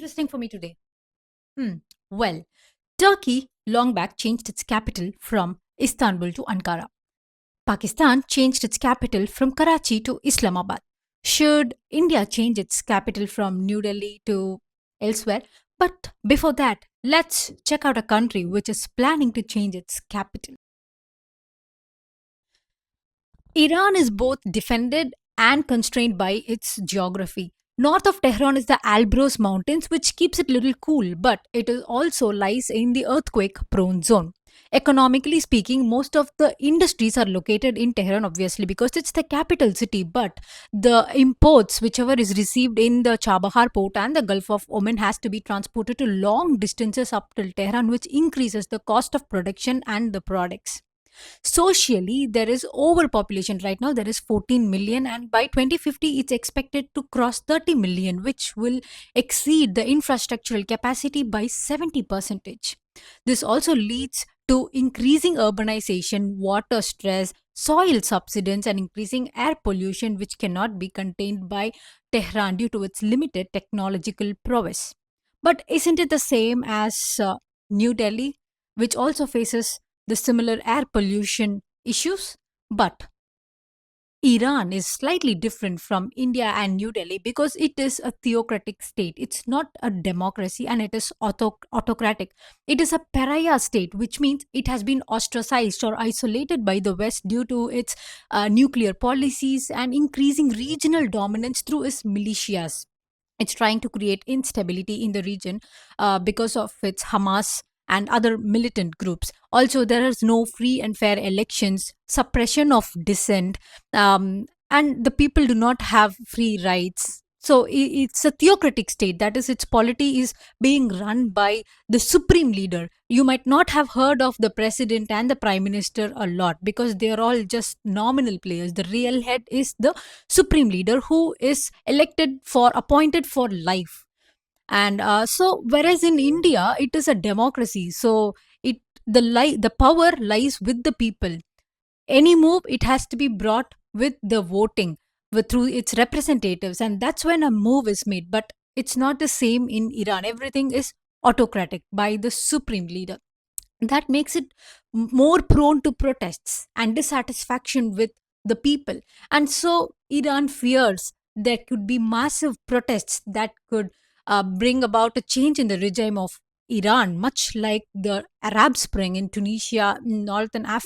interesting for me today? Hmm. Well, Turkey long back changed its capital from Istanbul to Ankara. Pakistan changed its capital from Karachi to Islamabad. Should India change its capital from New Delhi to elsewhere? But before that, let's check out a country which is planning to change its capital. Iran is both defended and constrained by its geography. North of Tehran is the Alborz Mountains, which keeps it little cool, but it is also lies in the earthquake-prone zone. Economically speaking, most of the industries are located in Tehran, obviously, because it's the capital city. But the imports, whichever is received in the Chabahar port and the Gulf of Oman, has to be transported to long distances up till Tehran, which increases the cost of production and the products. Socially, there is overpopulation right now. There is 14 million, and by 2050, it's expected to cross 30 million, which will exceed the infrastructural capacity by 70%. This also leads to increasing urbanization, water stress, soil subsidence, and increasing air pollution, which cannot be contained by Tehran due to its limited technological prowess. But isn't it the same as New Delhi, which also faces the similar air pollution issues? But Iran is slightly different from India and New Delhi because it is a theocratic state. It's not a democracy and it is autocratic. It is a pariah state, which means it has been ostracized or isolated by the West due to its nuclear policies and increasing regional dominance through its militias. It's trying to create instability in the region because of its Hamas and other militant groups. Also, there is no free and fair elections, suppression of dissent, and the people do not have free rights. So it's a theocratic state. That is, its polity is being run by the supreme leader. You might not have heard of the president and the prime minister a lot because they are all just nominal players. The real head is the supreme leader who is elected for appointed for life. And so whereas in India it is a democracy, so it the power lies with the people. Any move, it has to be brought with the voting through its representatives, and that's when a move is made. But it's not the same in Iran. Everything is autocratic by the supreme leader. That makes it more prone to protests and dissatisfaction with the people. And so Iran fears there could be massive protests that could bring about a change in the regime of Iran, much like the Arab Spring in Tunisia, northern Africa.